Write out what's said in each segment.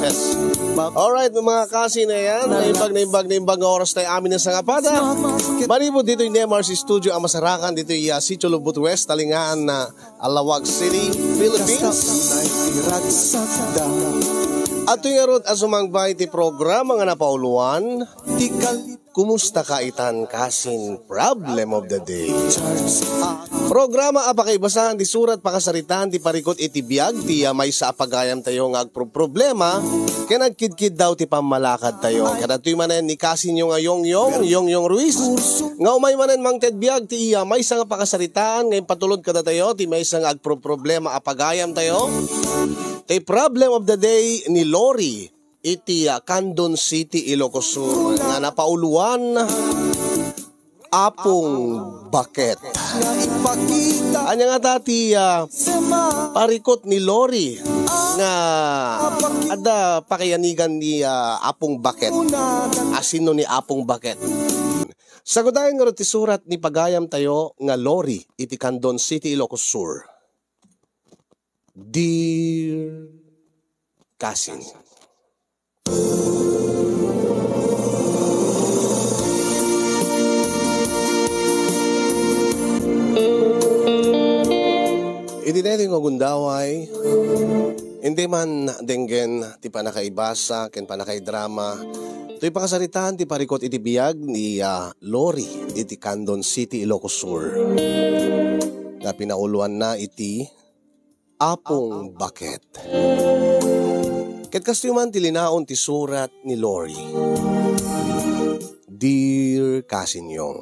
Yes. Alright, mga kasi na yan. Naimbag nga oras tayo amin ng sangapada. Maribod dito yung MRC Studio, ang masarakan. Dito yung Sitio Lubot West, Talingaan na Alawag City, Philippines. At ito yung arod asumangbay ti programa nga napauluan. Kumusta ka itan kasin problem of the day. Programa apakaibasahan di surat pakasaritan ti parikot iti biag ti may sa apagayam tayo nga agproblema kaya nagkidkid daw ti pamalakad tayo. Kaya ito'y manen ni kasin yung Yong Ruiz nga umay manen mang ted biag ti may sa nga pakasaritan ngayon patulod kada tayo ti may sa nga agproblema apagayam tayo. Ti problem of the day ni Lori iti Candon City, Ilocos Sur nga napauluan apong bucket. Anya nga tati parikot ni Lori nga ada pakayanigan ni apong bucket. Asino ni apong bucket. Sagudayan nga ti surat ni pagayam tayo nga Lori iti Candon City, Ilocos Sur. Dear Cousin, iti natin nga gundaway, hindi man denggen ti panakaibasa, ken panakaidrama, ito'y pakasaritaan ti parikot iti biyag ni Lori iti Candon City, Ilocos Sur. Na pinauluan na iti apong bucket. Ket kastyuman ti linaon ti surat ni Lori. Dear Cousin Yong,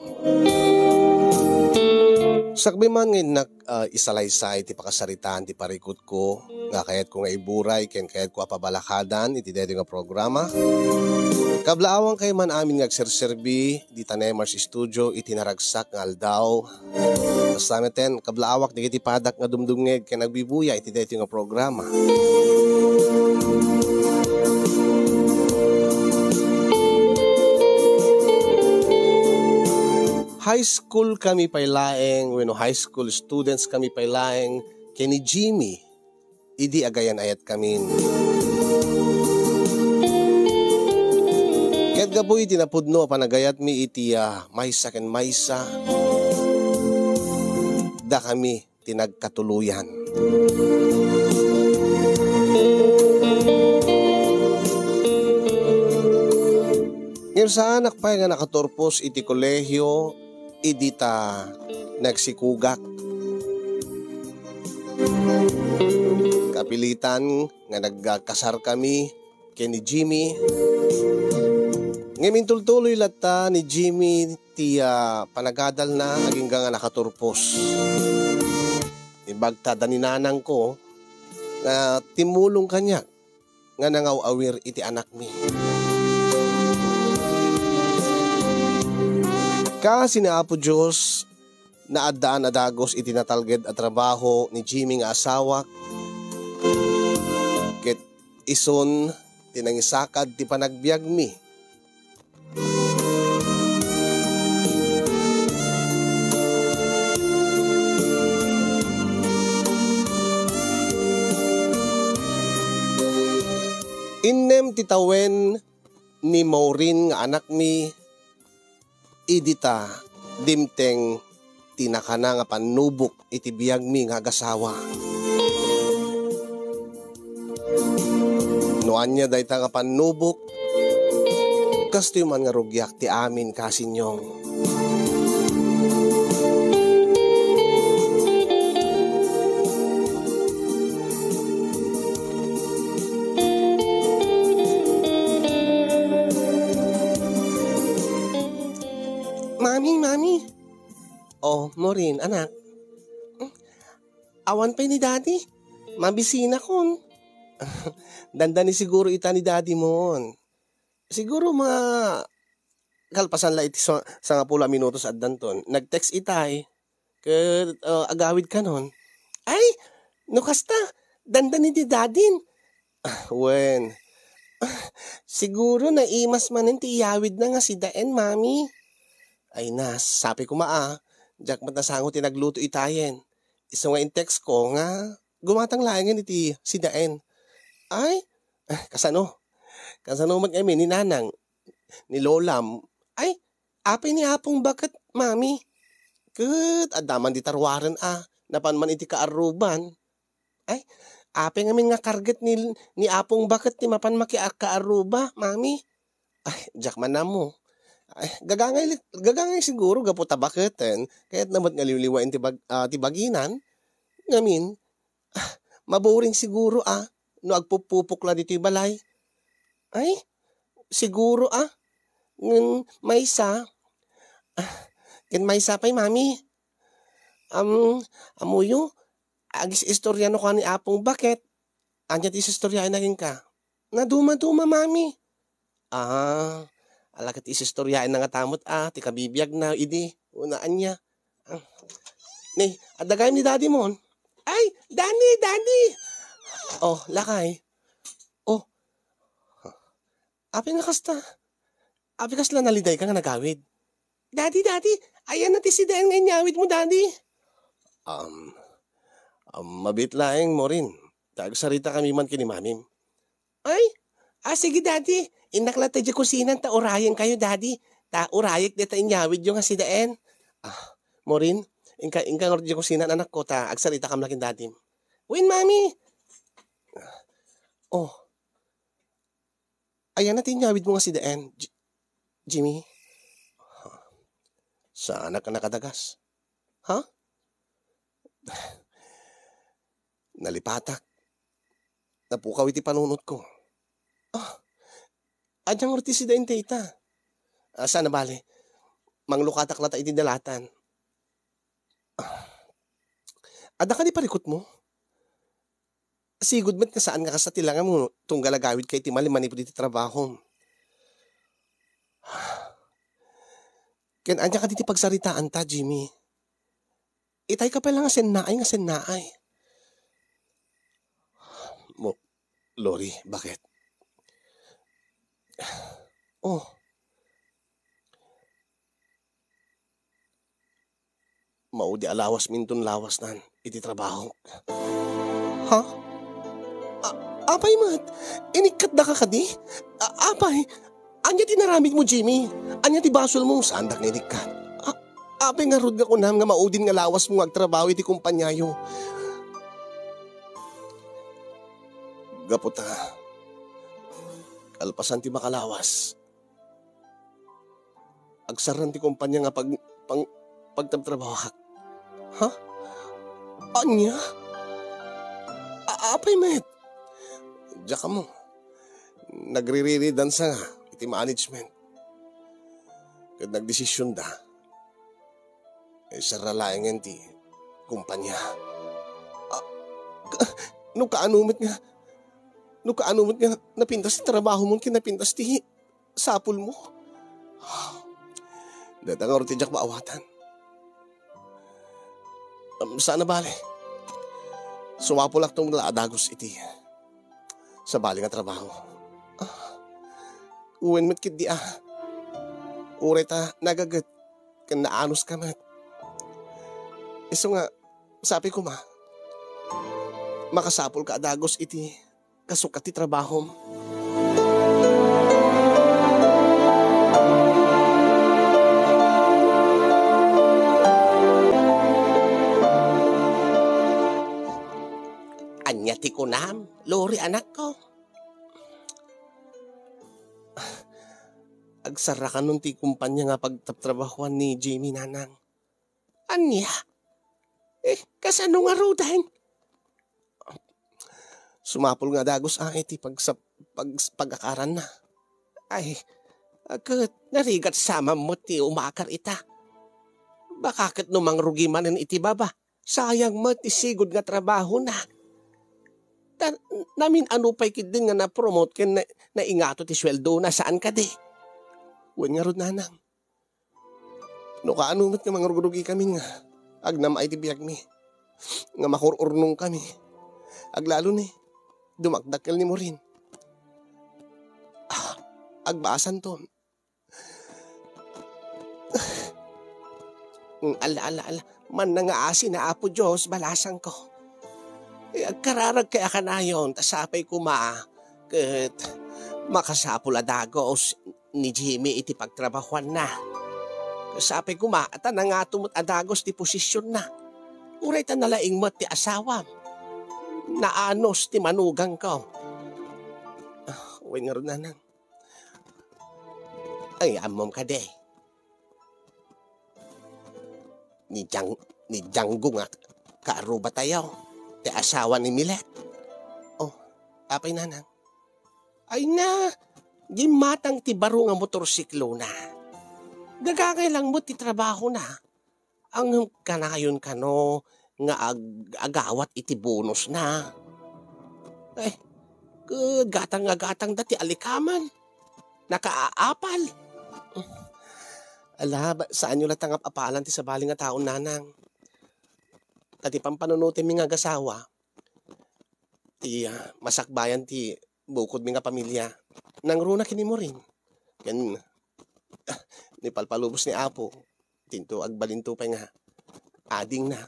sakbi man ngayon isalaysay ti pakasaritaan ti parikot ko nga kayat ko nga iburay ken kayat ko apabalakadan iti deti nga programa. Kablaawang kay man amin nga agserserbi di tanemars studio iti naragsak nga aldaw. Kasameten kablaawak di iti padak nga dumdungeg ken nagbibuya iti deti nga programa. High school kami pailaeng, high school students kami pailaeng, kini Jimmy, idi agayan ayat kami. Kaya't gaboy tinapudno panagayat mi iti maysa ken maysa, da kami tinagkatuluyan. Ngayon sa anak pa nga nakaturpos iti kolehyo, idita nagsikugak. Kapilitan nga nagkasar kami kay ni Jimmy. Ngayon tultuloy lata ni Jimmy ti panagadal na aging nga nakaturpos. Ibagta daninanang ko nga timulong kanya nga nangaw-awir iti anak mi. Kasi na Apo Diyos na addaan adagos iti natalged at trabaho ni Jimmy nga asawa. Ket ison tinangisakad ti panagbiag mi. Innem titawen ni Maureen nga anak mi idita dimteng tinakana nga panubok iti biyag mi nga agasawa. Noan niya dayta nga panubok kasto man nga rugyak ti amin kasinyong. Mami. Oh, Maureen, anak. Awan pa ni daddy. Mabisina kon. Dandani siguro ita ni daddy mo. Siguro kalpasan la iti sa nga pula minutos at danton. Nag-text itay. Agawid ka nun. Ay, nukasta. Dandani ni dadin. Wen. Siguro na imas manin ti iyawid na nga si Daen, mami. Ay sapi ko Jack matasango tinagluto itayen. Isa nga in text ko nga gumatang layangan iti si Daen. Ay, Kasano? Kasano man kami ni Nanang, ni Lolam. Ay, apay ni Apong bakit, mami? Kat, adaman di tarwaran napan man iti kaaruban. Ay, apay ngamin nga karget ni Apong bakit ti mapan kaaruba, mami? Ay, jak man na mo. Ay, gagangay siguro gapo tabaketen. Kaya't naman nga liwliwain ti baginan. Ngamin, maboring siguro no agpupupukla dito yung balay. Ay, siguro maysa. Ken maysa pa'y mami. Amuyo, agis istorya no ka ni Apong bakit? Anya ti istorya na rin ka. Naduma-duma mami. Alakat isistoryain na nga tamot ti kabibiyag na idi. Unaan niya. Ni, adagay ni daddy mo. Ay, Daddy! Oh, lakay. Oh, api nga kasta. Api kasla naliday ka nga nagawid. Daddy, ayan na ti si Dayan nga inyawid mo, Daddy. Mabitlaeng mo rin. Tagsarita kami man kini mamim. Ay, sige, Daddy. Inakla tayo kusinan, urayan kayo, Daddy. Urayak dita inyawid yung nga si Dayan. Mo rin. Inka ngorot yung kusinan, anak ko, agsarita kam laking Daddy. Win, Mami. Oh. Ayan na tinyawid mo nga si Dayan, Jimmy. Saan ka nakadagas? Ha? Nalipatak. Napukaw iti panunot ko. Adyang orti si Dayan tita. Sana bale? Manglukatak-lata iti dalatan. Ada ka di parikot mo? Sigud met ka saan nga kasatilangan mo itong galagawid kay ti maliman iti trabaho. Ken anya ka diti pagsaritaan ta, Jimmy. Itay ka pala nga sennaay. Mo, Lori, bakit? Oh. Maudi alawas minton lawas nan iti trabaho. Ha? Apay mat, inikat da ka kadi? Apay, anya tinaramid mo, Jimmy? Anya ti basol mo, sandak na inikat? Apay nga rod nga kunam nga maudin nga lawas mo agtrabaho iti kumpanyayo. Gaputa, kalpasan ti makalawas. Agsaran ti kumpanya nga pagtabtrabaho. Ha? Anya? Apay met? Diyan ka mo. Nagririridan sa iti management. Kad nagdesisyon da, saralayan nga ti kumpanya. No kaanumit nga napintas ti trabaho mo, kinapintas ti sapul mo. Datangar ti jak maawatan. Saan na bale? Sumapulak tong laadagos iti sa bali nga trabaho. Uwen met kit di Ure ta nagagat kan naanos ka mat. Iso nga, sabi ko makasapul ka adagos iti kasukat ti trabaho. Anya ti kunam, Lori anak ko. Agsara ka nun ti kumpanya nga pagtatrabahuan ni Jamie nanang. Anya? Kasano nga rodan? Sumapol nga dagos iti pagakaran na. Ay, agad narigat sama mo ti umakar ita. Bakakit numang rugi manin iti baba? Sayang mo ti sigod nga trabaho na. Namin ano pa'y kid din nga na-promote ken na ingato ti sweldo na saan ka di. Huwag nga rod nanang. No kaanumat nga mga rugi kami nga. Agnam ay ti biyag mi. Nga makururnong kami. Aglalo ni, dumakdakkel ni mo rin. Agbasan to. Ala. Man na nga asin na apo Diyos, balasan ko. Agkararag kaya ka na yun, tasapay ko Ket makasapul adagos ni Jimmy iti pagtrabahuan na. Sabi ko maata na nga tumot adagos ti posisyon na. Uray ta nalaing mo ti asawam. Naanos ti manugang ko. Uy nga ron nanang. Ay amom ka de. Ni Django nga kaaruba tayo. Ti asawa ni Milet. Oh, apay nanang. Ay na, gimatang ti baro nga motorsiklo na. Gagagay lang mo ti trabaho na. Ang kanayon kano nga agawat iti bonus na. Eh, gatang dati alikaman. Nakaaapal. Ala, saan nyo latangap apalan ti sabaling nga taon nanang? Tati pampanunutin mi nga gasawa. Ti masakbayan ti bukod mi nga pamilya. Nang runa kini mo rin. Kan ni palpalubos ni Apo. Tinto agbalinto pa nga. Ading na.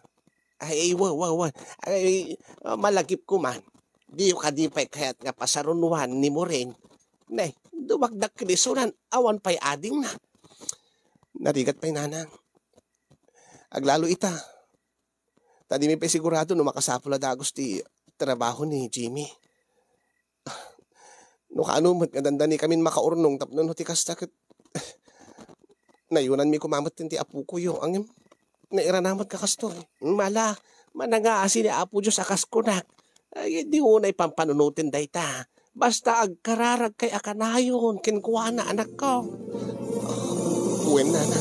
Ay, wow. Ay, malagip ko man. Di ka di pa'y kaya't nga pasarunuhan ni mo rin. Nay, duwagdak krisonan. Awan pa'y ading na. Narigat pa'y nanang. Aglalo ita. Tadi mi pa'y sigurado no makasapula dagos ti trabaho ni Jimmy. No kaano mat kadanda ni kami makaurnong tapno no ti kastakit. Nayunan mi kumamot ti apu ko yo. Ang nairanamat ka kasto. Mala, manangaasi ni apu Diyos akas kunak. Ay, di unay pampanunutin dayta. Basta agkararag kay akanayon, kinkuha na anak ko. Uwin na na.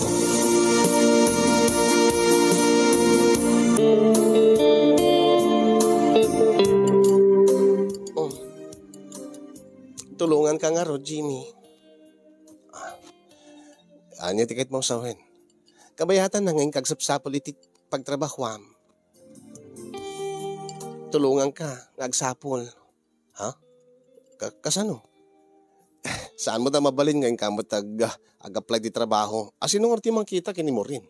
Tulungan ka nga ro, Jimmy. Anya tiket mong sawin. Kabayatan na ngayon kagsapsapol iti pagtrabahwam. Tulungan ka, ngagsapol. Ha? Kasano? Saan mo ta mabalin ngayon kamot ag-apply di trabaho? Asin nung orti mang kita kini mo rin.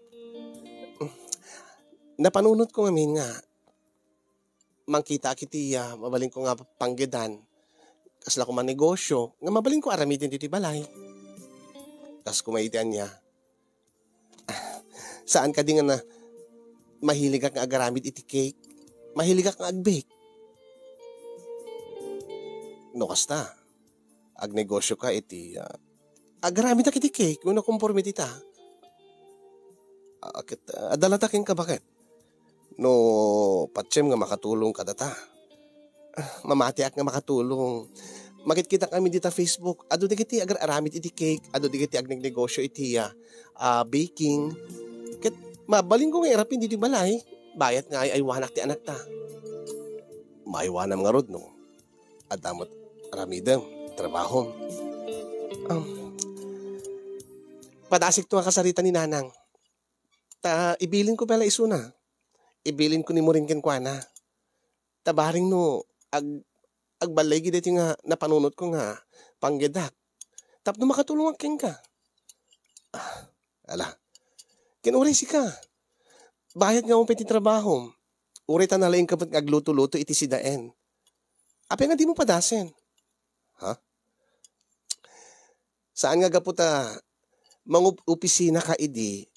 Napanunot ko ngamin nga. Mangkita kiti mabalin ko nga panggedan. Kasla ko man negosyo, nga mabalin ko aramitin diti balay. Tas kumaitian niya. Saan ka di nga na mahilig ka agaramid iti cake? Mahilig ka agbake? No kasta, agnegosyo ka iti agaramid ka iti cake, kung nakompormit ita. Adalatakin ka bakit? No patsem nga makatulong ka data. Mamatiak nga makatulong. Makikita kami dito Facebook. Ado di kiti agar aramid iti cake. Ado di kiti agnegosyo iti baking. Ket mabaling ko nga irapin diti balay. Bayat nga ay wanak ti anak ta. Maiwanam nga rod no. Adamot aramidem trabaho. Padasik to nga kasarita ni nanang. Ibilin ko pala isuna. Ibilin ko ni mo rin kenkwana. Tabaring no agbalay gid iti nga napanunot ko nga panggedak. Tapno makatulong ang king ka. Ala. Kinuri si ka. Bayad nga umpiti trabaho. Uri ta nalaing kapag agluto-luto iti sidaen. Ape nga di mo padasen. Ha? Saan nga gaputa opisina ka idi?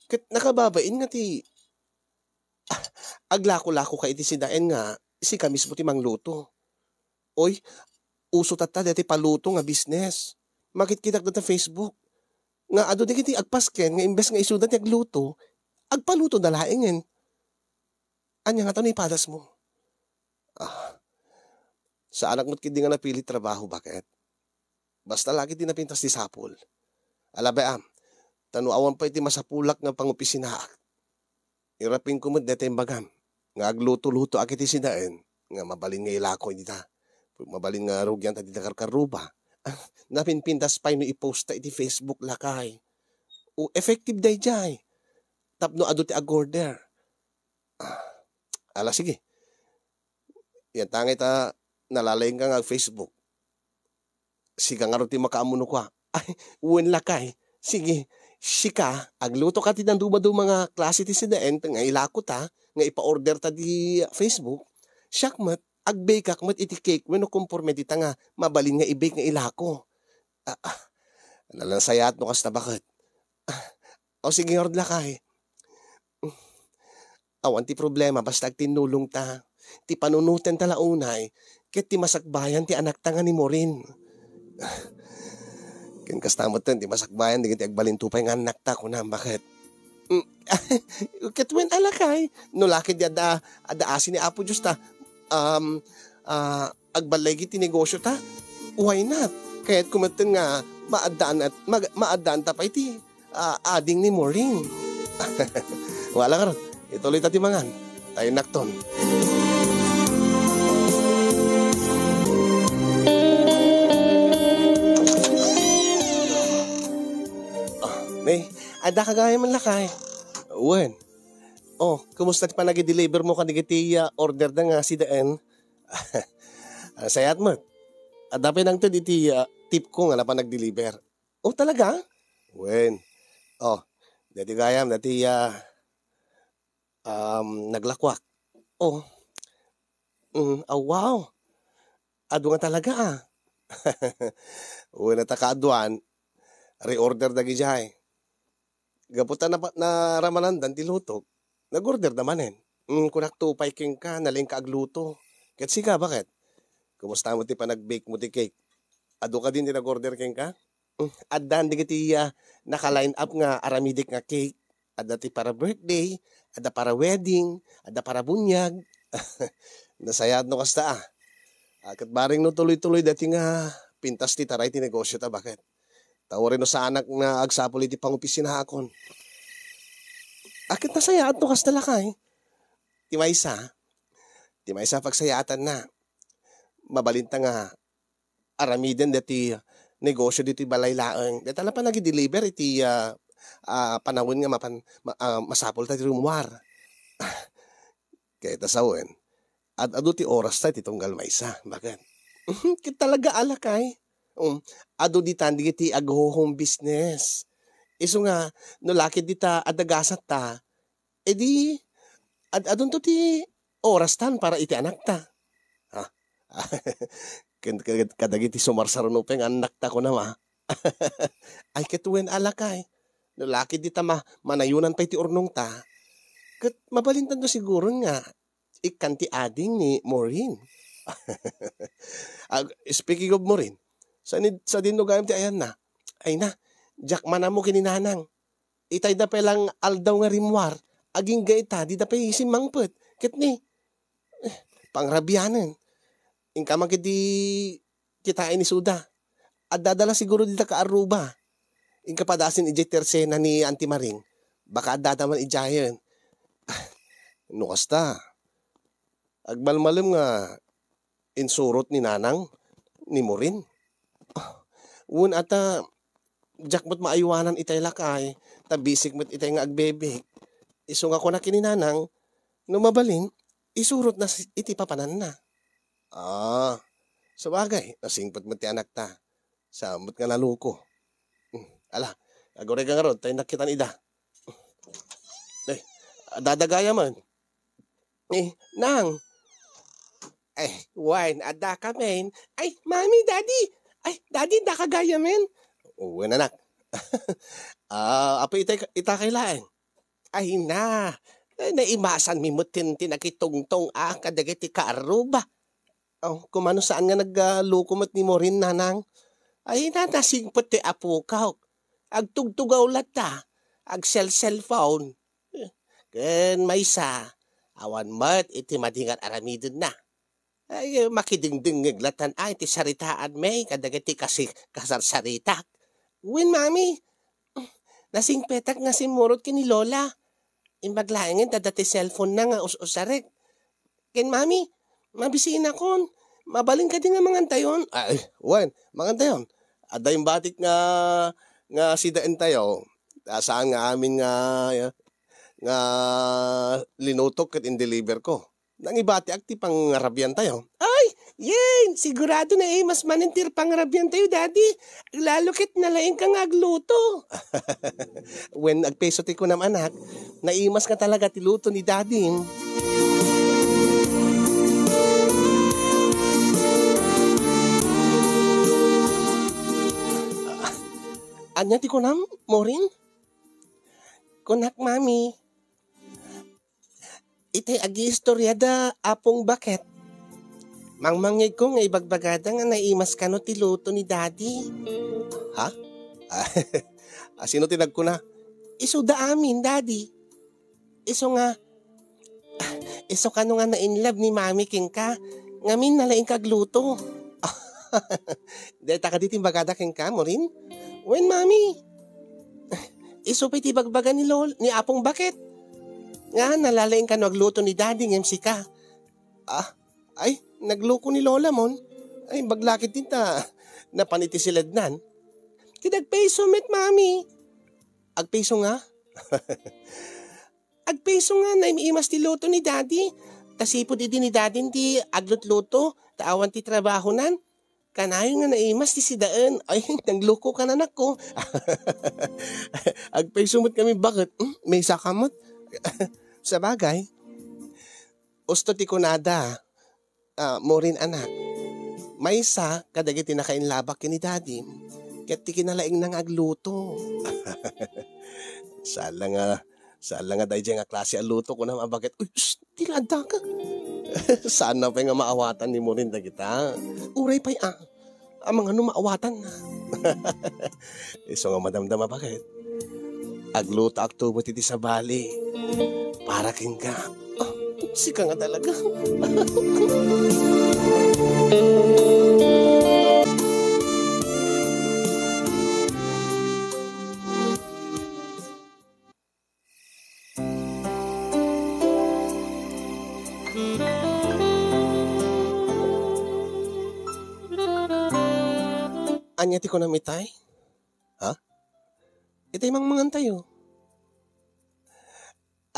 Ket nakababain nga ti aglako-lako ka iti sidaen nga si ka mismo ti mangluto. Oy, uso tata dati paluto nga business. Makitkitak data Facebook. Nga ado di kiti agpasken nga imbes nga isudan ti agluto, agpaluto na laingen. Anya nga to ni padas mo. Sa anak mo't kidi nga napili trabaho, bakit? Basta lagi din napintas ti sapol. Alabe tanuawan pa iti masapulak nga pangopisina. Irapin ko mo dete bagam. Nga agluto-luto akiti sidaen. Nga mabalin nga ilako dita. Mabalin nga rugyan ta dita karkaruba. Napinpintas pa no i-post ta iti Facebook lakay. O effective day jay. Tapno ado ti agorder. Ala sige. Yan tangay ta nalalaing ka nga Facebook. Siga nga rin ti makaamuno ko. Ay, uwan lakay. Sige. Sika, agluto ka ti ng duma-duma mga klase ti sidaen, nga ilako ta, nga ipa-order ta di Facebook, syakmat, Ag-bake ak iti cake wenno conforme dita nga mabalin nga i-bake nga ilako. Nalansayat no kasta bakit? O sige hord lakay. Awan ti problema basta ag tinulong ta. Ti panunuten tala unay ket ti masakbayan ti anak ta nga ni Morin. Ken kastamot ten ti masakbayan di iti agbalintupay nga anak ta kunam bakit? Ket wen alakay no lakid di adaasin ni Apo Diyos ta agbalay ti negosyo ta. Why not? Kaya't kumaten nga maadaan ta pa iti ading ni Maureen. Wala ka ron. Ituloy ta timangan. Tayo nakton. May, ada kagaya man lakay. Wen. Oh, kumusta pa nag-deliver mo kanigiti order na nga si Daan? Sayat mo. Adapin lang to diti tip ko nga na pa nag-deliver. Oh, talaga? Wen. Oh, dati gayam, dati naglakwak. Oh. Oh, wow. Ado nga talaga Uy, natakaduan. Reorder na gijay. Gaputan na ramanan dan tilutok. Nag-order namanen. Kunak tupay king ka, naling ka agluto. Ket sika, bakit? Kumusta mo ti pa nag-bake mo ti cake? Ado ka din ti nag-order king ka? Addan di kiti naka-line up nga aramidik nga cake. Ada ti para birthday, ada para wedding, ada para bunyag. Nasayad no kasta Kat baring no tuloy-tuloy dati nga pintas ti taray ti negosyo ta, bakit? Tawarin no sa anak na agsapol iti pangupisina akon. Akit nasayaan to kasta lakay. Ti maysa pagsayatan na. Mabalinta nga aramiden dati negosyo diti balaylaeng. Dati ala pa nag-deliver iti panahon nga masapol ta ti rumwar. Kaya tasawen. At ado ti oras ta ti tunggal maysa. Bakit? Kita talaga alakay. Ado di tandi ti ag-home business. Iso nga, no lakid di ta adagasat ta, edi, adon to ti oras tan para iti anak ta. Kadagi ti sumarsarunupeng anak ta ko na Ay ketuwen alakay. No lakid di ta manayunan pa iti urnong ta, kat mabalintan to siguro nga, ikan ti ading ni Maureen. Speaking of Maureen, sa dinugayam ti ayan na, ay na, Jack manamo kininanang. Itay da pelang aldaw nga rimwar, aging gaita, di da pa isimangpet. Ket ni, pangrabianan. Ingka magkidi kitain ni Suda. At dadala siguro dita ka Aruba. Ingka padasin ijay tersena ni Auntie Maring. Baka dadaman ijayan. Nukasta. Agmalmalim nga insurot ni Nanang, ni Maureen. Un ata, Jack mo't maaywanan itay lakay, tabisik mo't itay nga agbebek. Iso nga ko na kininanang, numabalin, isurot na iti papanan na. Sabagay, nasingpot mo't ti anak ta. Samot nga naluko. Ala, agore ka nga ron, tayo nakitan ida. Dadagaya man. Nang. Wine, ada ka men. Ay, mami, daddy. Ay, daddy, da kagaya men. Uwi na nak. Apa itakailain? Ay na. Naimasan mi mo tinakitungtong kadagiti ka Aruba. Kumano saan nga naglukumot ni Maureen nanang? Ay na, nasingpot ti apo ka. Agtugtugaw lata. Ag cellphone. Ken maysa. Awan mat iti madingat aramidon na. Ay makidingding nglatan ay ti saritaan may kadagiti kasi kasarsaritak. Win, mami. Nasingpetak nga si Murot kini Lola. Imbaglaingin dadati cellphone na nga usarek. Ken mami, mabisiin akon. Mabaling ka din nga mangantayon. Ay, wen, mangantayon. Ada yung batik nga si Daan tayo. Saan nga amin nga linutok at in-deliver ko. Nang ibati akti pang rabyan tayo. Ay, yen, sigurado na mas manintir pang rabyan tayo, daddy. Lalo kit nalaing kang agluto. When agpeso ti ko nam anak, naimas ka talaga ti luto ni daddy. Anya ti ko nam, Morin? Kunak, mami. Itay agi-istorya da apong baket. Mangmangyay ko nga ibagbagada nga naimas ka no ti luto ni daddy. Ha? Sino tinag ko na? Iso da amin, daddy. Iso nga, iso ka no nga na-inlove ni mami king ka. Ngamin nalaing kagluto. Dahil taka ditin bagada king ka mo rin? When, mami? Iso pa iti bagbaga ni apong baket. Nga, nalalaing ka no agluto ni daddy ng MC ka. Ay, nagloko ni Lola mon. Ay, baglakit din ta. Napaniti siladnan. Kidagpeso met, mami. Agpeso nga? Agpeso nga na imiimas ti luto ni daddy. Tasipod idi ni daddy ti aglot-luto. Taawan ti trabaho nan. Kanayo nga naimas ti sidaan. Ay, nagloko ka na nako. Agpeso met kami, bakit? May sakamot? Sa bagay, usto ti kunada. Morin anak, may isa kadagiti nakainlabak ni daddy, ket ti kinalaing nang agluto. Sala nga dahil nga klase aluto ko na mabagit. Uy, tilada ka. Sana pa nga maawatan ni Morin dagita. Uray pa'y mga maawatan na. Iso nga madamdama bakit? Agluto aktubo titi sa bali. Para king ka. Sika nga talaga. Anya ti ko namitay? Ha? Itay mangmangan tayo.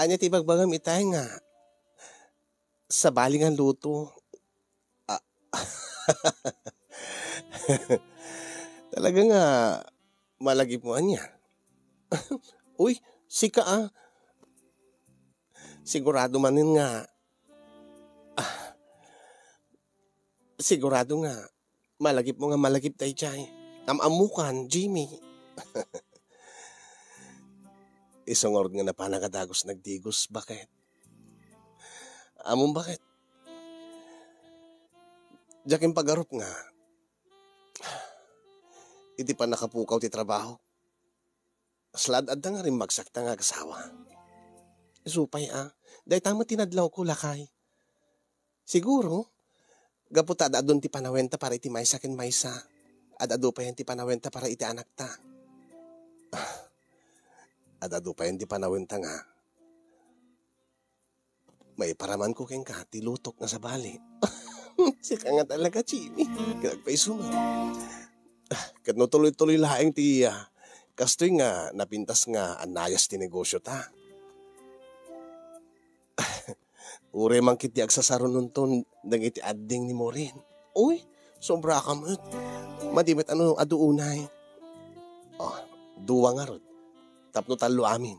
Anya ti bagbagam itay nga. Sa balingan luto. Talaga nga malagip mo anya. Uy, sika Sigurado manin nga. Sigurado nga. Malagip mo nga malagip tayo chay. Amamukan, Jimmy. Isang orod nga na panakadagos nagdigos. Bakit? Among bakit? Diyakin pagarup nga. Iti pa nakapukaw ti trabaho. Slad-ad nga rin magsakta nga kasawa. Supay Dahil tama tinadlaw ko lakay. Siguro, gaputa adadon ti panawenta para iti maysa ken maysa. Adado pa yan ti panawenta para iti anak ta. Adado pa yan ti panawenta nga. May paraman ko ken ka, ti lutok nga sa bali. Sika nga talaga, Jimmy. Kinagpaiso mo. Kat no tuloy-tuloy laeng ti kastoy nga napintas nga anayas ti negosyo ta. Ure man kiti agsasaron nun ton dang iti adding ni Morin. Uy, sobra ka mat. Madimit aduunay. Duwa nga rod. Tapno talo amin.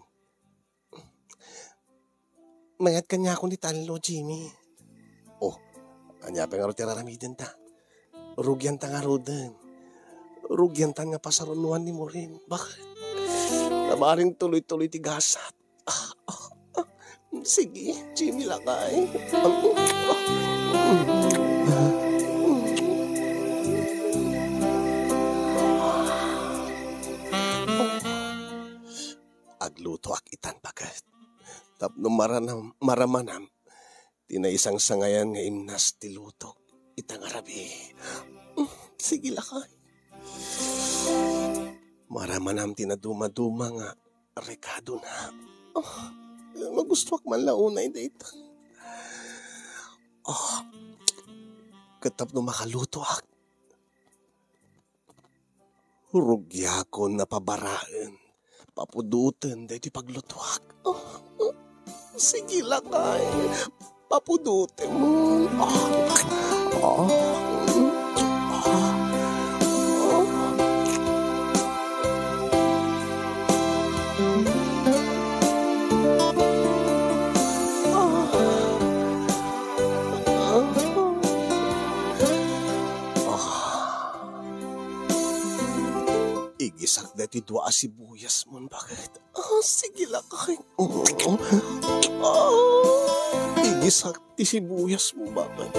Mayat kanya ako ni talo, Jimmy. Anya pa nga rod tiraramidin ta. Rugyan ta nga rodan. Rugyan ta nga pasarunuan ni Morin. Bakit? Namaring tuloy-tuloy ti gasat. Sige, Jimmy lakay. Agluto ak itan bagat. Tapno maramanam. Tinaisang sangayan nga imnas ti lutok. Itang arabi. Sige lakay. Maramanam tinaduma-duma nga rekado na. Magustuak man launay dito. Katap no makaluto ak. Hurugya ko na pabaraan. Papudutan dahil pagluto ak. Sige lakay. Papudutin mo. Igisak dati dua sibuyas mo, bakit? Sige lakay. Igisak ti sibuyas mo, bakit?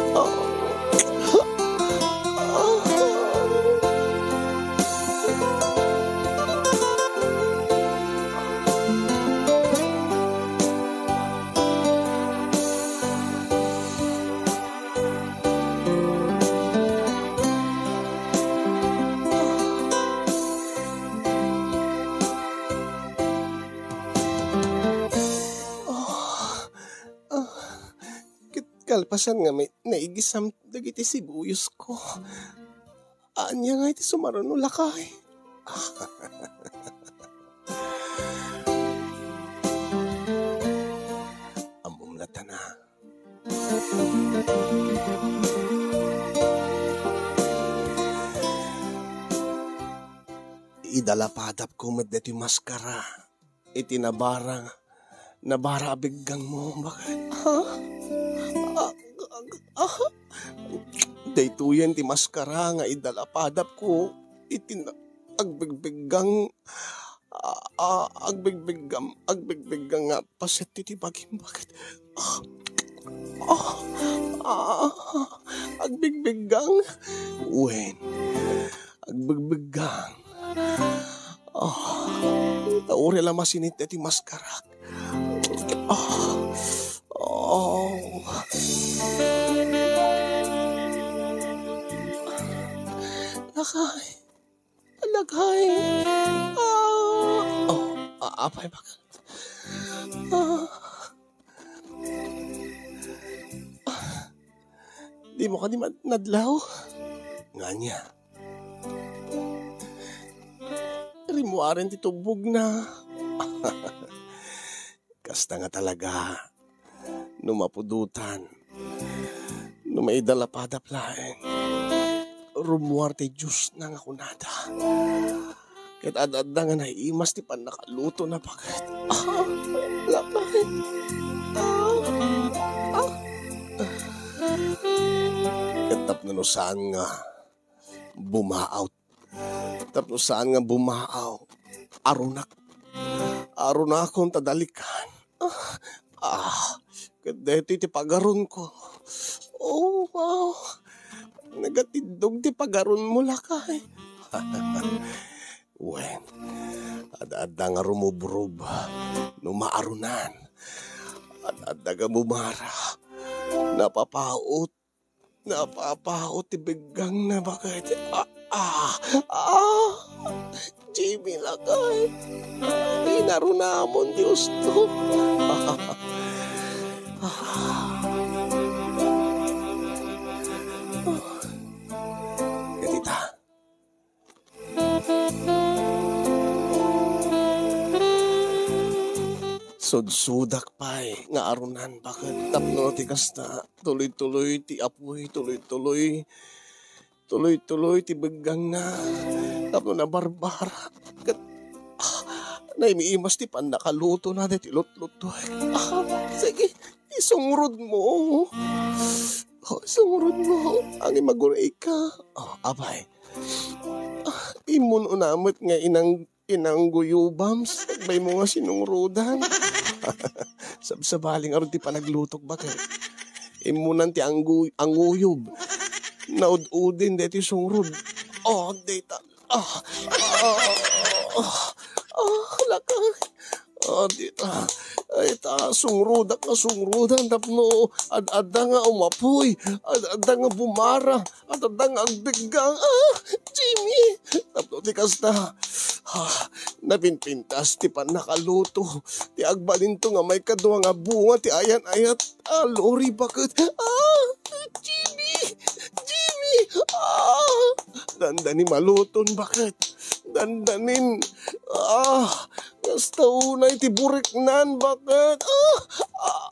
Kalpasan nga may naigisam dagiti sibuyas ko. Anya nga iti sumaruno lakay. Amumlata na. Idalapadap ko madeti maskara. Iti nabara abiggang mo. Bakit? Daytoyan ti maskara nga idalapadap ko iti agbigbigang nga paset iti bagim. Bakit? Agbigbigang wen agbigbigang tauri la masinit iti maskara. Lakay. Apay bakit? Di mo ka di nadlaw? Nga niya. Rimuaren ti tubog na. Kasta nga talaga. Numapudutan. Numaidalapadap laeng. Rumuarte Diyos na nga kunada. Kahit adada nga naiimas ti pan nakaluto na bakit. Lakay. Katap na no saan nga bumaaw. Tapos saan nga bumaaw. Arunak akong tadalikan. Kadeti ti pagaron ko. Oh, wow. Nagatidog ti pagaron mo lakay. Wen, ada nga rumubrub, numaarunan, ada nga bumara, napapaot ti biggang na bakit. Jimmy lakay, inarunamon Diyos to. Ganita. Sudsudak pa'y nga arunan bakit tapno ti kasta tuloy-tuloy ti apoy tuloy-tuloy ti begang na tapno na barbara kat naimiimas ti pan nakaluto na ti lot-luto. Sige isungrod mo. Isungrod mo ang imaguray ka. Abay imun unamot nga inang guyubams bay mo nga sinungrudan. Sabsabaling aron ti panaglutok bakit. Imunan ti anguyub. Naud-udin deti sungrod. Deta. Lakay. Dita. Ita sungrudak na sungrudan tapno adada nga umapoy. Adada nga bumara. Adada nga agbigang. Jimmy. Tapno ti kasta. Napinpintas ti pan nakaluto. Ti agbalinto nga may kadwa nga bunga ti ayan-ayat. Lori bakit? Jimmy! Dandani maluton bakit? Dandanin. Kasta unay ti buriknan bakit?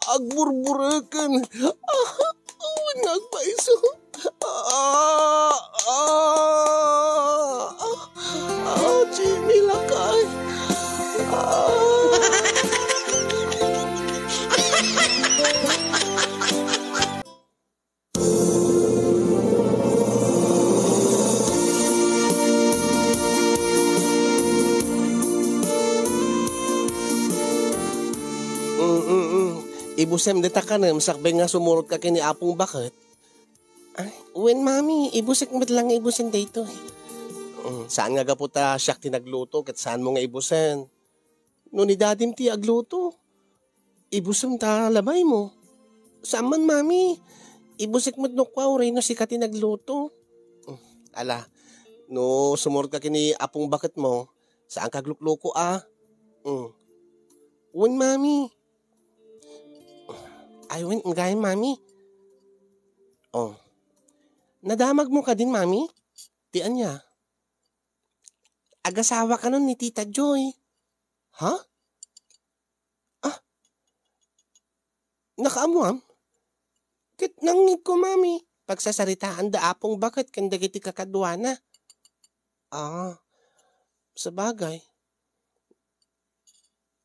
Agburburekan. Nagpaiso. Jimmy lakay. ibusem deta ka na, masakbay nga sumurot ka kini apong bakit. Ay, when mami, ibusek mo lang ibusen dito eh. Saan nga gaputa siyak tinagluto kat saan mo nga ibusen? No ni dadim ti agluto. Ibusem ta labay mo. Saan man mami? Ibusek mo't no kwa oray no si ka tinagluto. Ala, no sumurot ka kini apong bakit mo, saan ka glukluko Wen mami. Ay wen, gaya mami. Nadamag mo ka din mami? Tian niya. Agasawa ka nun ni Tita Joy. Ha? Nakaamuam? Kit nangig ko mami. Pagsasaritaan da apong bakit kanda kiti kakadwana. Sa bagay.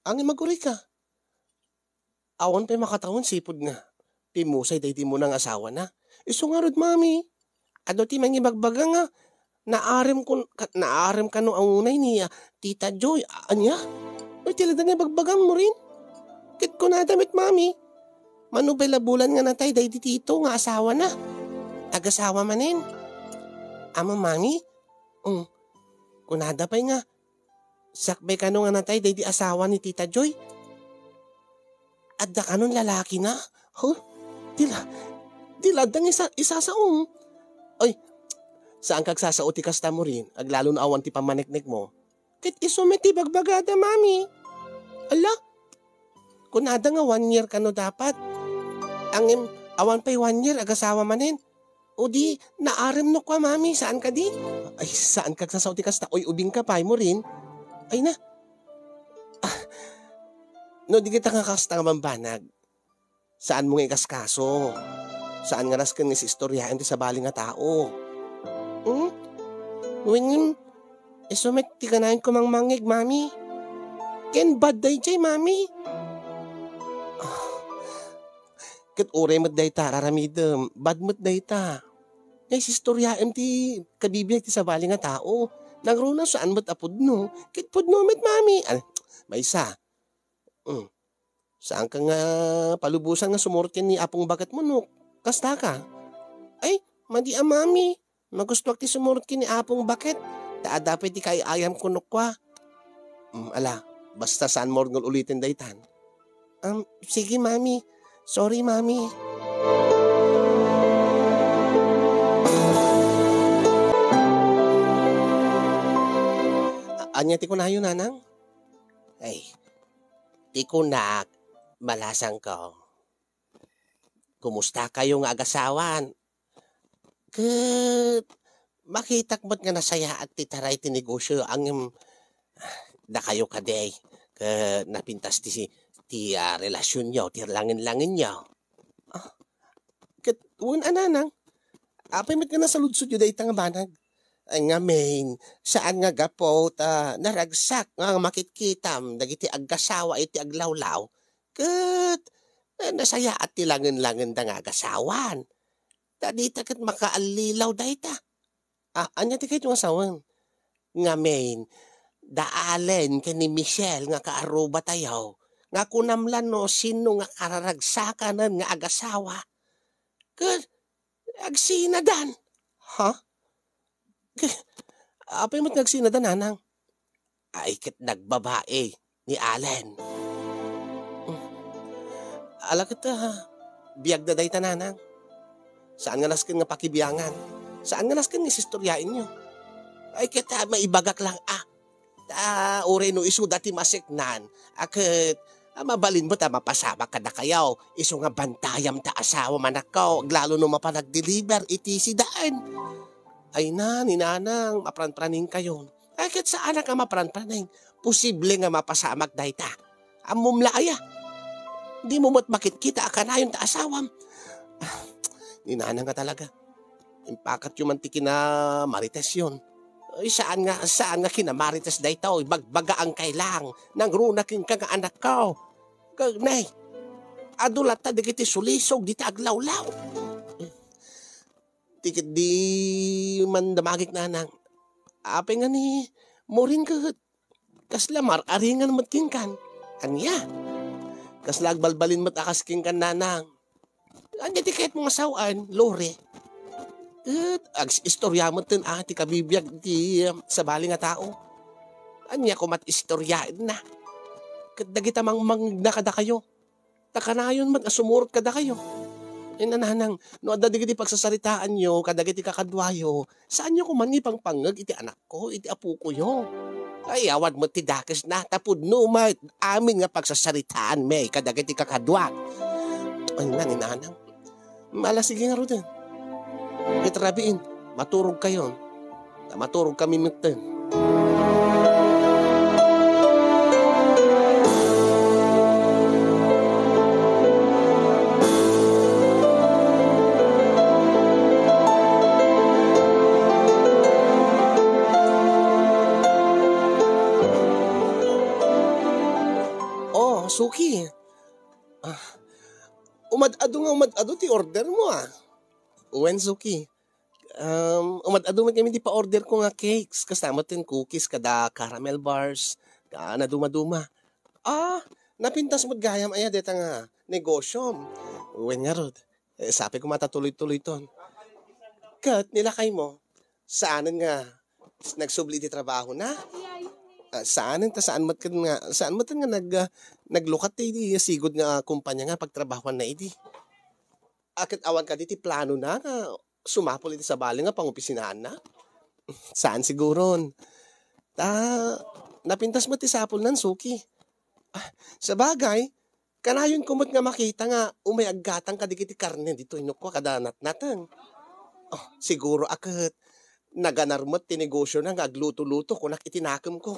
Ang maguri ka. Awan pa makatawon sipod nga. Pimusay day di mo nang asawa na. Iso nga rod mami. Ado ti mangibagbaga nga. Naarem ka no ang unay ni Tita Joy. Anya? Uy tilada nga bagbagan mo rin. Kit ko nadamit mami. Manubela bulan nga natay day di tito nga asawa na. Agasawa manin. Ama mami? Kunada pa'y nga. Sakbay ka no nga natay day di asawa ni Tita Joy. Adda ka nun lalaki na. Diladang isa sa Ay, saan kagsasauti kasta mo rin? Aglalo na awan ti pamaneknek mo. Kit isumiti bagbagada mami. Ala, kunada nga 1 year ka no dapat. Ang awan pa'y 1 year agasawa manin. O di, naarem no kwa mami, saan ka di? Ay, saan kagsasauti kasta? Oy, ubing ka pa mo rin. Ay na. No, di kita nga kasta nga mambanag. Saan mo nga ikaskaso? Saan nga naskan nga si istoryahan ti sa bali nga tao? Wingin, isumet ti kanayin ko mang mangig, mami. Ken bad day jay, mami. Kat ure mat day ta, raramidem. Bad mat day ta. Ngay si istoryahan ti kabibiyag ti sa bali nga tao. Nagruna saan mat apod no. Kit pod no met, mami. May isa. Saan ka nga palubusan nga sumurot yan ni apong bagat mo no? Kasta ka? Ay, madi mami. Magustuwak ti sumurot kin ni apong bakit. Dapat ti kay ayam kunukwa. Ala, basta saan mo ngol ulitin daytan. Sige mami. Sorry mami. Anya ti kunayo nanang? Ay, ti kunak. Malasang ko. Kumusta kayo nga agasawan? Kat makitakbat nga nasaya at titaray ti negosyo ang da kayo kaday. Kat napintas ti relasyon nyo, ti langin-langin nyo. Kat un ananang, apay mat nga nasaludsod yun day nga banag. Ay nga main, saan nga gapot naragsak nga makitkitam, dagiti agasawa iti aglawlaw. Kat, nasaya at tilangan-langan da nga agasawan. Tadita kat makaalilaw da ita. Anya ti kayo yung asawan? Nga main, daalen ka ni Michelle nga kaaruba tayo. Nga kunamlan no sino nga kararagsakanan nga agasawa. Kat, agsinadan. Apay mo't nagsinadan, nanang? Ay, kat nagbabae ni Allen. Alakit biyag da day tananang. Saan nga naskin nga pakibiyangan? Saan nga naskin nga istoryain nyo? Ay kita maibagak lang ure no isu dati masiknan. Akit mabalin mo ta mapasama ka na kayaw. Isu nga bantayam ta asawa manakaw. Lalo no mapanag-deliver iti si daan. Ay na, ninanang, mapran-praning kayo. Ay kit saan nga mapran-praning? Posible nga mapasamak day ta. Amumlaya. Di mo mo't makikita ka na yung taasawam. Ninana nga talaga. Impakat yung mantiki na marites yun. Ay, saan nga kinamarites da ito? Bagbaga ang kailang. Nang runakin ka nga anak ko. Nay, adulat ta digiti sulisog, di ta aglawlaw. Tikit di man damagik nanang. Apay nga ni, morin ka. Kaslamar, aringan matkin kan. Anya? Kas lagbalbalin mo't akasking kan nanang. Anya ti kahit mga sawaan, lore. At istorya mo tin ti kabibiyag ti sa bali nga tao. Anya ko mat istoryain na. Kadagita mang nakada kayo. Takanayon mat asumurot kada kayo. Nananang, no adadigiti pagsasaritaan nyo, kadagiti kakadwayo, saan nyo kuman ipang pangag iti anak ko, iti apu ko yo. Ay, awad mo ti dakes na, tapod no, amin nga pagsasaritaan, may kadagiti kakadwa. Ay, nananang, malasige nga ro din. Itrabiin, maturog kayo. Maturog kami mitin. Suki, umad-ado ti order mo Uwen, Suki. Umad-ado man kami di pa order ko nga cakes. Kasama tin cookies, kada caramel bars, na duma-duma. Napintas mo't gayam aya deta nga negosyo. Uwen nga rod. Sabi ko matatuloy-tuloy ton. Kat nilakay mo, saan nga nagsubli ti trabaho na? Saan mat nga naglukat ti sigod nga kumpanya nga pagtrabahuan na iti. Akit awan ka ti plano na nga sumapol iti sa bali nga pangopisinahan na. Saan siguron? Napintas mo ti sapol nan, Suki. Sa bagay, kanayon kumot nga makita nga umayaggatang kadigiti karne dito inukwa kada natnatang. Siguro akit naganarmot ti negosyo na nga agluto-luto kunak itinakam ko.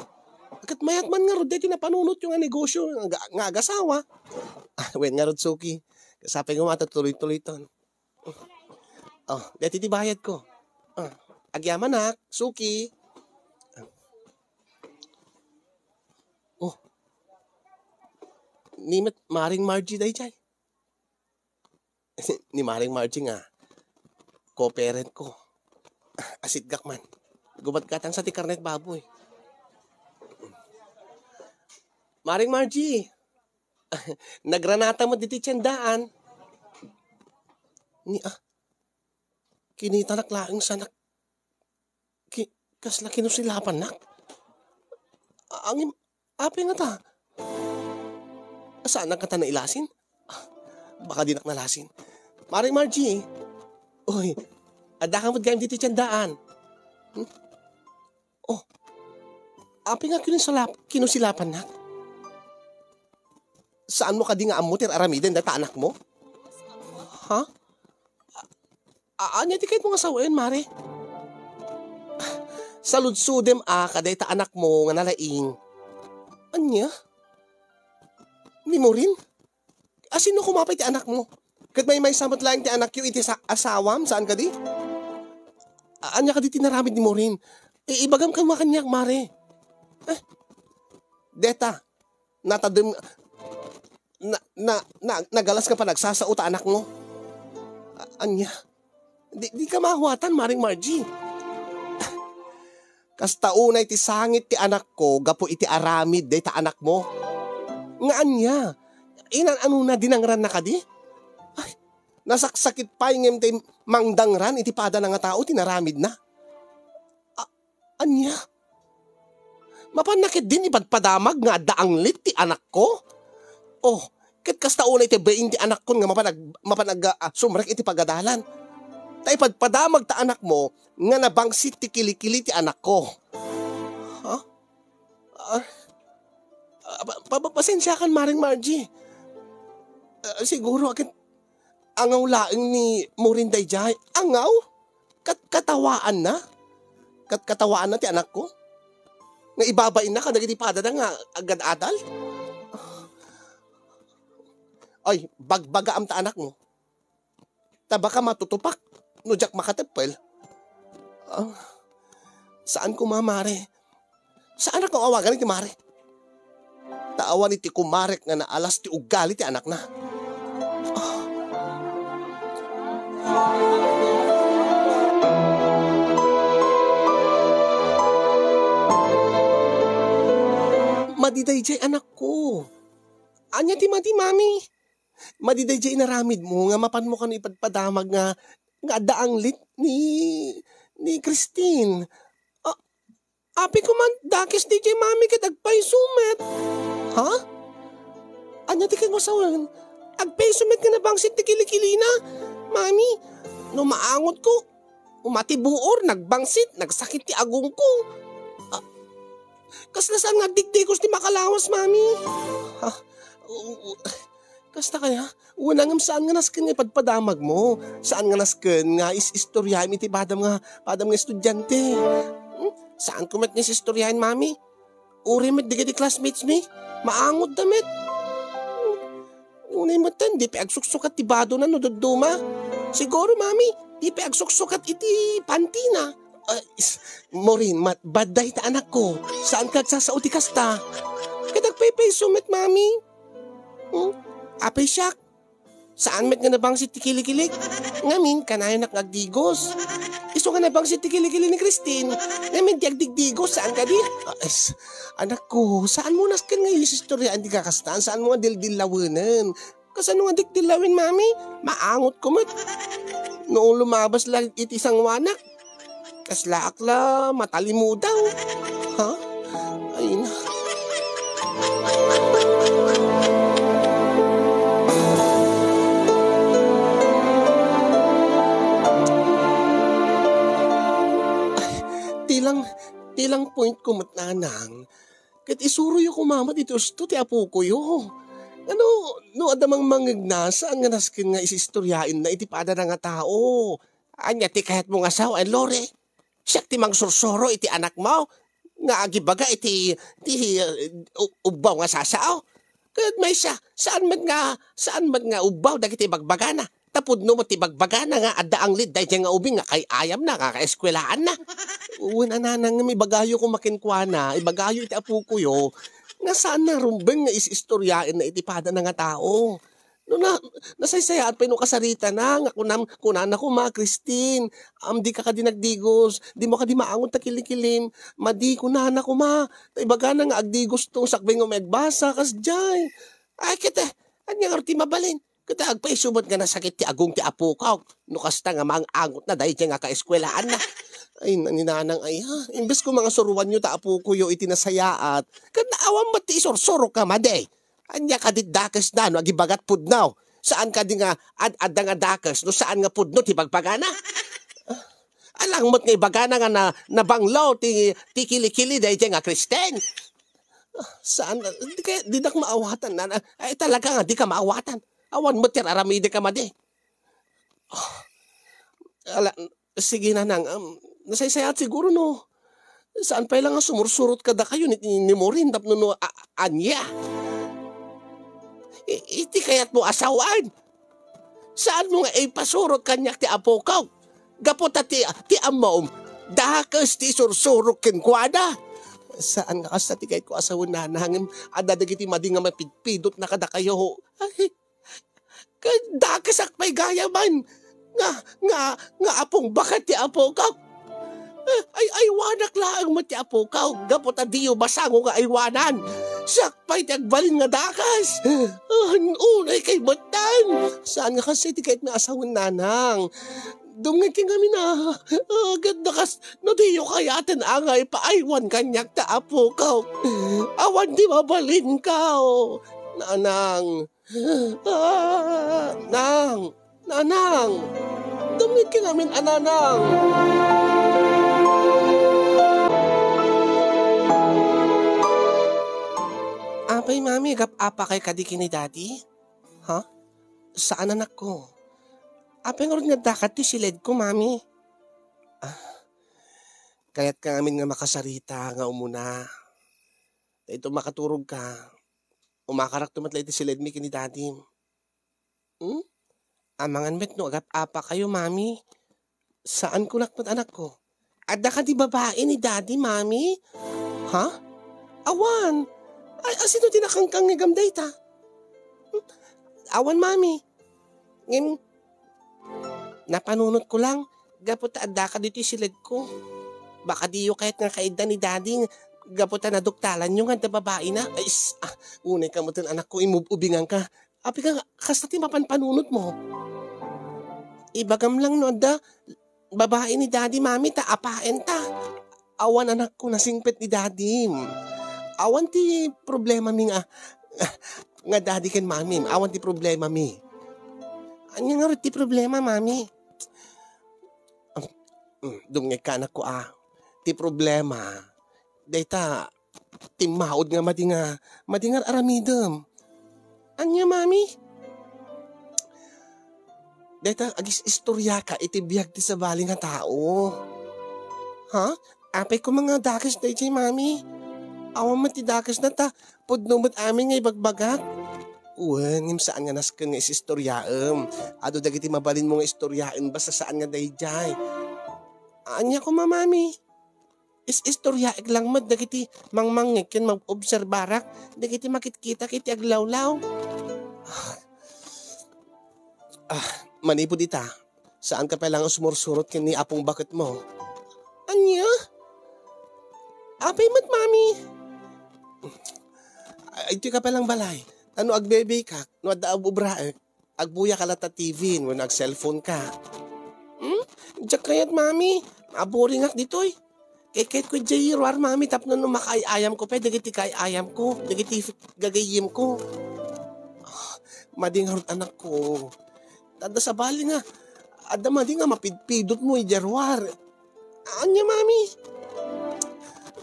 Agad mayat man nga rod, deti napanunot yung negosyo nga agasawa. Wen nga rod, Suki. Sabi nga matatuloy-tuloy ton. Deti ti bayad ko. Agyaman nak, Suki. Ni Maring Margie day jay. Ni Maring Margie nga, co-parent ko. Asit gakman. Gubat katang sa ti karnet baboy. Maring Margie, nagranata mo diti tiyandaan. Kinita naklaang sanak. Kasla kinusilapan nak. Api nga ta. Saan nagkata na ilasin? Baka di nalasin. Maring Margie, uy, adakang mo't gayam diti tiyandaan. Api nga kinusilapan nak. Saan mo ka di nga amutir aramiden data anak mo? Anya di kahit mga sawain, Mare? Saludsudem kaday ta anak mo nga nalaing. Anya? Ni mo rin? Sino kumapay ti anak mo? Kat may samat lang ti anak yu iti asawam, saan ka di? Anya ka di tinaramid ni mo rin? Ibagam ka makanyak, Mare. Deta, natadem... nagalas ka pa nagsasauta anak mo. Anya, di ka mahuwatan, Maring Margie. Kas taunay ti sangit ti anak ko, gapo iti aramid day ta anak mo. Nga anya, ano na dinangran na ka di? Nasaksakit pa yung ti mangdangran, iti pada na nga tao, tinaramid na. Anya, mapanakit din ipadpadamag nga daanglit ti anak ko? Kat kastaunay ti bain ti anak ko nga mapanag sumrek iti pagadalan. Taipadpadamag ta anak mo nga nabangsit ti kilikili ti anak ko. Pasensya kan, Maring Margie. Siguro akit angaw laing ni Morin Dayjay. Angaw? Katawaan na? Katawaan na ti anak ko? Nga ibabain na kadagiti pada na nga agad adal? Ay, bagbaga am ta anak mo. Baka matutupak. No jak makatepel. Saan ko mamare? Saan ako awagan iti mare? Taawan iti kumarek nga naalas ti ugali ti anak na. Madiday jay anak ko. Anya ti mami. Madiday jay inaramid mo nga mapan mo kan ipadpadamag nga daang lit ni Christine. Api ko man dakis di jay mami kat agpay sumet. Ha? Anya ti kat masawan? Agpay sumet ka na bangsit ti kilikilina? Mami, no maangot ko. Umatibuor, nagbangsit, nagsakit ti agong ko. Kaslasaan nga digdigos ti makalawas, mami. Ha? Kasta kaya, unang saan nga nasken nga ipadpadamag mo? Saan nga nasken nga istoryahin iti padam nga estudyante? Saan kumat nga istoryahin, mami? Uri met di classmates mi? Maangot damit. Unay mo tan, di pa agsuksukat ti bado na no duduma. Siguro, mami, di pa agsuksukat iti pantina. Morin, baday ta anak ko. Saan ka agsasao ti kasta? Kadagpaypay sumet, mami. Apay siyak. Saan met nga nabang si tikili-kilik? Ngamin, kanayan nakagdigos. Iso nga nabang si tikili-kilik ni Christine. Ngamin, di agdigdigos. Saan ka di? Anak ko, saan mo naskan nga yung istorya di kakastaan? Saan mo nga dildilawanan? Kasano nga dikdilawin, mami? Maangot ko mat. Noong lumabas lang itisang wanak. Kaslaakla, matalimudaw. Ha? Ay na. Tilang point ko matnanang. Kat isuro yung kumama dito ti apo ko yo. No adamang mangignasa ang naskin nga isistoryain na itipada na nga tao. Anya ti kahit mong asawa ay lore. Siyak ti mang sursuro iti anak mo. Nga agibaga iti ubaw nga sasao. Kat may siya, saan man nga ubaw dagiti bagbagana. Tapod no mo ti bagbagana nga adda ang lid dahil nga ubing nga kay ayam na kakaeskwelaan na. Una nanang may bagayo ko makinkwana, ibagayo iti apo ko yo. Nga saan na rumbeng nga isistoryain na itipada na nga tao. No nasaysayaan pa no kasarita na nga kunan ako ma Christine. Di ka dinagdigos, di mo ka di maangon ta kilikilim. Madi kunan ako ma. Ibaga na nga agdigos tong sakbeng umegbasa kas jay. Ay kita, anya nga ti mabalin. Kita agpay sumot nga nasakit ti agong ti apo ka. No kasta nga mang angot na dahil nga kaeskwelaan na. Ay, naninanang ay ha. Imbes ko mga suruan nyo ta apo ko yo itinasayaat. Kad naawang mati isorsoro ka made. Anya ka dit dakes na no agibagat pudnaw. Saan ka di nga adda nga dakes no saan nga pudno ti bagpagana? Alang mo't nga ibagana nga nabanglaw ti kilikili dahil nga Kristen. Saan? Di na maawatan na. Ay talaga nga di ka maawatan. Awan mo tiraramide ka made. Sige na nang. Nasaysayat siguro no. Saan pa lang nga sumursurot ka da kayo ni Morin tapno no anya. Iti kaya't mo asawan. Saan mo nga ipasurot kanyak ti apo ka? Gapot ti amom. Dakas ti sursurok kenkwada. Saan nga kasta ti kayat ko asawan na nangim adadagiti madi nga mapidpidot na kada kayo. Ay, dakas akpay gayaman. Nga apong bakat ti apo ka. Ay wanak laang mo ti apo ka. Gapot adiyo basango nga aywanan. Sakpay ti agbalin nga dakas. Unay kay batan. Saan nga kasi ti kahit na asawan nanang. Dungay ki kami na. Ganda kas. No diyo kayatin angay paaywan kanyak ta apo ka. Awan di mabalin ka. Nanang. Nanang. Dungay ki namin ananang. Apay mami, apa kay kadiki ni daddy? Ha? Saan anak ko? Apay nga rin nga dakat ti silid ko, mami. Kaya't ka namin nga makasarita nga umuna. Ito makaturog ka. Umakarak tumatlay ti silid mi kini daddy. Amangan met no, apa kayo, mami? Saan ko nakpat anak ko? Ada ka di babae ni daddy, mami? Ha? Awan! Sino tinakangkang nga gamday ta? Awan, mami. Napanunot ko lang. Gapot adda ka dito silid ko. Baka diyo kahit nga kaida ni daddy Gaputan na duktalan yung nga babae na. Ay, unay ka mo tin anak ko, imububingan ka. Api ka, kasta ti mapanpanunot mo. Ibagam lang no, babae ni daddy, mami, ta, apaen ta. Awan anak ko, nasingpet ni daddy. Awan ti problema mi nga daddy ken mami. Awan ti problema mi. Anya nga ti problema, mami? Dungay ka anak ko ti problema. Dayta, timaod nga madingar aramidem. Anya, mami? Dayta, agis istorya ka, itibiyag ti sa bali nga tao. Ha? Apay ko mga dakas day chay, mami. Awan man ti dakas na ta, pudnumot amin nga ibagbagak. Ngim saan nga nasken nga istoryaem. Ado dagiti mabalin mo nga istoryaem basta saan nga day jay. Anya ko, mamami. Istoryaek lang mat dagiti mangmangik ken mag-obserbarak, dagiti makitkita kiti aglawlaw. Manipod ita, saan ka palang sumursurot ken ni apong bakit mo? Anya? Apay mat, mami. Ito ka palang balay. Ano agbebe ka, no adda abubraek, agbuya ka lata TV, no nag-cellphone ka. Diyak kayat, mami, aboring ak ditoy. Kahit ko jay ruar, mami, tapno no makaayam ko, dagiti kaayam ko, dagiti gagayim ko. Mading harot anak ko. Tanda sa bali nga, adda madi nga mapidpidot mo ijarwar. Anya, mami?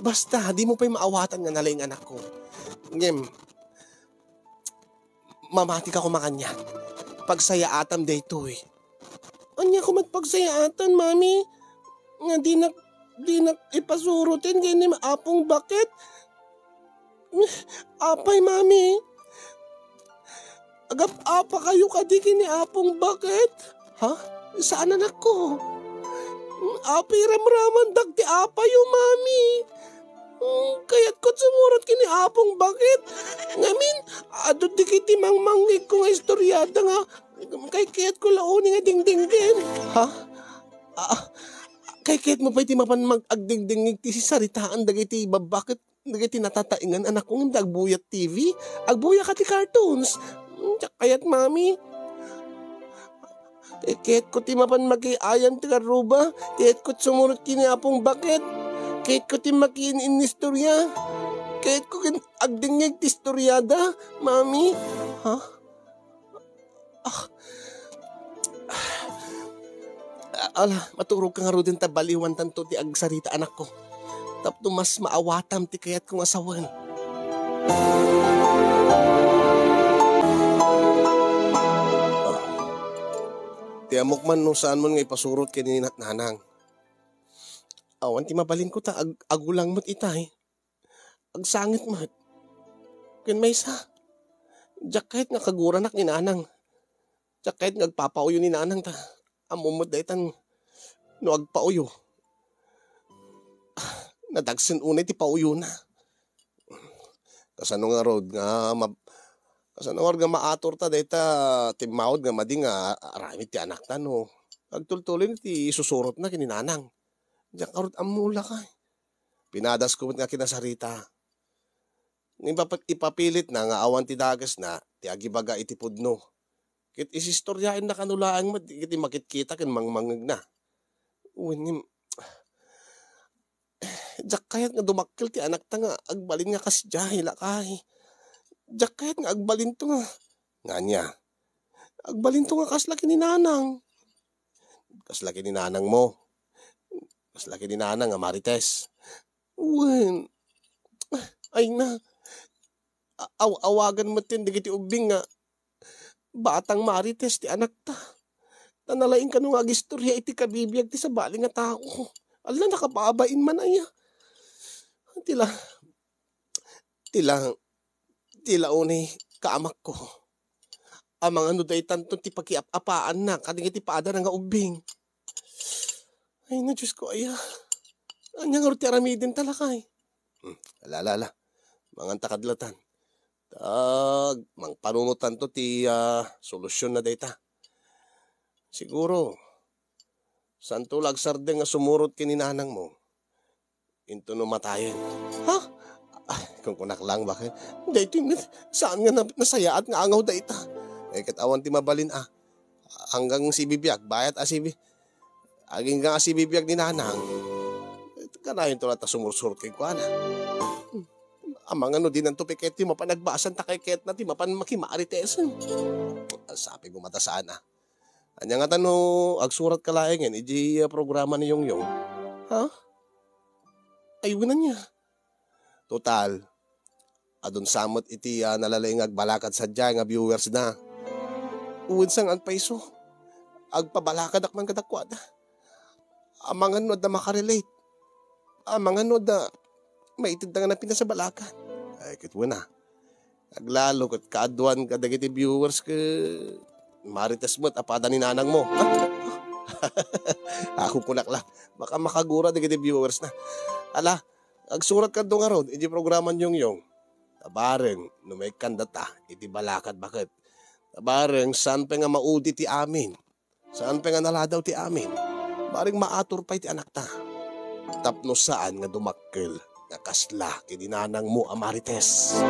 Basta, di mo pa'y maawatan nga naling anak ko. Ngem, mamati ka kumakanya. Pagsaya atam dayto eh. Anya ko magpagsaya atan, mami? Nga di na ipasurutin gini apong bakit? Apay, mami. Agap-apa kayo kadi gini apong bakit? Ha? Saan anak ko? Apay ramraman dagti apay yung mami. Kaya't ko sumurot kini apong bakit? Ngamin, adot di kiti mangmangig ko nga istoryada nga. Kaya't ko launi nga dingdingin. Ha? Kaya't mo pa'y ti mapan mag-agdingdingig ti si saritaan dagiti babakit dagiti natataingan anak kong agbuyat TV. Agbuya ka ti cartoons. Kaya't, mami. Kaya't ko ti mapan mag-iayam ti karuba. Kaya't ko sumurot kini apong bakit. Kaya't ko ti makiin istorya. Kaya't ko agdingig ti istoryada, mami. Ha? Maturog ka nga ro din tabaliwan tanto ti agsarita anak ko. Tapno mas maawatam ti kaya't kong asawan. Ti amok man no saan mo nga ipasurot kini nanang. Awan ti mabalin ko ta agulang mo't itay. Agsangit mat. Ken may isa. Diyak kahit nga kaguranak ni nanang. Diyak kahit nga agpapauyo ni nanang ta. Amumot daytan no agpauyo. Nadagsen unay ti pauyo na. Kasano nga road nga kasano nga maator ta dayta timawod nga madi nga aramid ti anak ta no. Agtultulin ti susurot na kini nanang. Diyak karot amula ka. Pinadas ko nga kinasarita. Ipapilit na nga awan ti dagas na ti agibaga iti pudno. Kit isistoryain na kanulaan mo, kiti makitkita kin mangmangag na. Uwin, Diyak kayat nga dumakil ti anak ta nga, agbalin nga kasjahila kay. Diyak kayat nga agbalin to nga. Nga niya, agbalin to nga kaslaki ni nanang. Kaslaki ni nanang mo. Kaslaki ni nanang nga Marites. Uwin, ay na, awagan mo tin, digiti ubing nga, batang Marites ti anak ta. Tanalain ka nung agistorya iti kabibiyag ti sa bali nga tao. Ala nakababain man aya. Tila unay kaamak ko. Amang ano day tanto ti pakiapapaan na kading iti paada nga ubing. Ay na Diyos ko aya. Anyang aruti aramidin talakay. Alala. Mangan takadlatan. Mang panunutan to ti solusyon na data. Siguro, santo lagsarde nga sumurot kininanang mo. into numatayin. Ha? Ay, kung kunak lang bakit? Dito saan nga nasaya at nga angaw da ita. Katawan ti mabalin hanggang si bibiyag, bayat si aging nga si bibiyag ni nanang. Kanayon to nata sumursur kay kuana. Amang ano din ang tupiket ti mapanagbasan ta kay ket na ti mapan makimaritesen. Sabi ko mata saan Anya nga tano agsurat ka laengen iji programa ni Yongyong. Ha? Ayun na niya. Total. Adun samot iti nalalay nga agbalakad sadya nga viewers na. Uwid sang agpaiso. Agpabalakad akman kadakwada. Amang ano da makarelate. Amang ano da maitid na nga na pinasabalakan. Ay kitwa na. Aglalo kat kaadwan kadagiti viewers ka marites mo't apada ni nanang mo. Ako kunak lang. Baka makagura digiti viewers na. Ala, agsurat ka doon nga ron. Iti programan Yongyong. Tabareng, no may kandata, iti balakad bakit. Tabareng, saan pa nga maudi ti amin? Saan pa nga naladaw ti amin? Baring maatur pa iti anak ta. Tapno saan nga dumakkel, nga kasla, iti nanang mo amarites.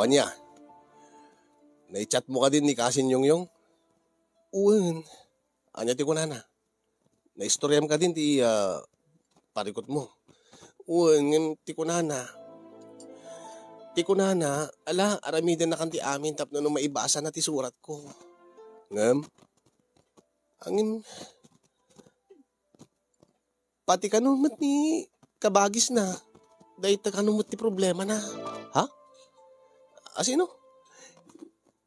Anya, naichat mo ka din ni Kasin Yongyong? Uwan, anya ti kunana. Naistoryam ka din ti parikot mo. Uwan, ti kunana. Ti kunana, ala, aramidan na kanti amin tapno nung maibasa na ti surat ko. Ngam? Angin, pati kanumot ni kabagis na. Dahil kanumot ti problema na. Ha? Sino?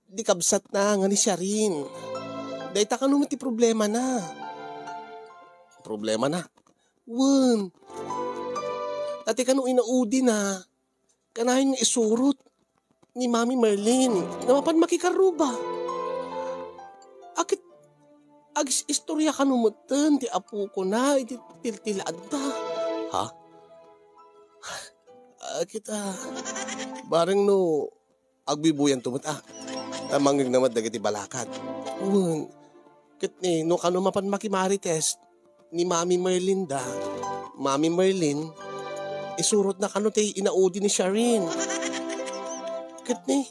Di kabsat na nga ni siya rin. Dahil taka naman ti problema na. Problema na? Wan. Dati ka nung inaudi na. Kanahin nga isurot ni Mami Merlin. Namapan makikaruba. Akit agis istorya ka numutan. Di apo ko na. Iti tiltilad na. Ha? Akit bareng no agbibuyan tumot Mangging naman dagiti balakad. Kit ni no kano mapan makimarites ni Mami Merlin da. Mami Merlin isurot na kano tay inaudi ni Sharin. Kit ni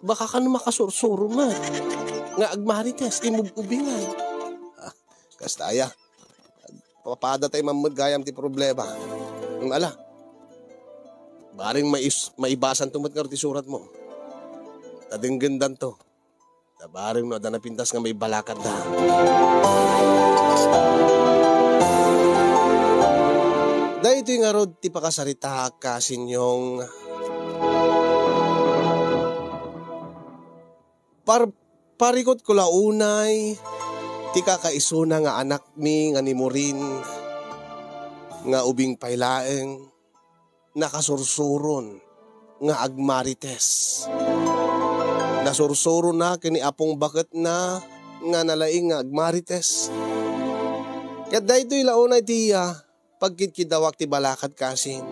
baka kano makasursuro man nga agmarites imububingay. Kastaya papada tay mamagayam ti problema. Ala baring maibasan tumot nga ti surat mo. Tading gandan to. Tabaring no, na pintas nga may balakad na. Dahil ito yung arod, ti pakasarita kasin yung parikot ko launay, ti kakaisuna nga anak mi nga ni Morin, nga ubing pailaeng, nakasursuron, nga agmarites. Nasursuro na kini apong bakit na nga nalaing nga agmarites. Kat da ito'y launay tiya pagkitkidawak ti balakad kasin.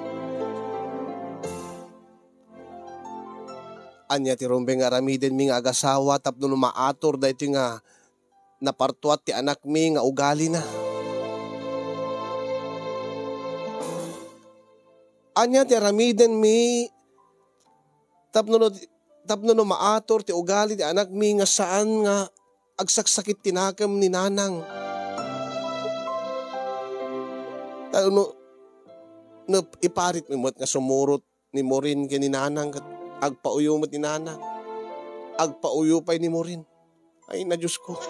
Anya ti rumbe nga ramiden mi nga agasawa tapno lumaator da ito nga napartuat ti anak mi nga ugali na. Anya ti ramiden mi tapno no maator ti ugali ti anak mi nga saan nga agsaksakit tinakam ni nanang. No iparit mi mo't nga sumurot ni Morin ken ni nanang kat agpauyo mo't ni nanang. Agpauyo pay ni Morin. Ay na Diyos ko.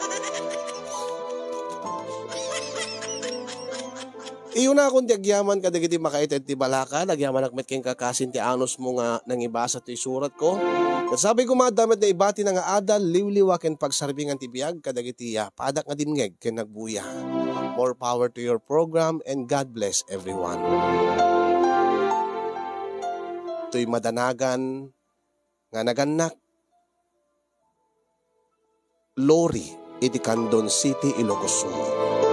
Iyon na akong diagyaman kadagiti makaited ti balaka, nagyaman akmet keng kakasin ti anos mo nga nangibasa ti surat ko. Sabi ko madamit na ibati na nga adal, liwliwa ken pagsarbingan ti biyag, kadagiti padak nga dimngeg ken nagbuya. More power to your program and God bless everyone. Ito'y madanagan nga naganak Lori iti Candon City, Ilocos Sur.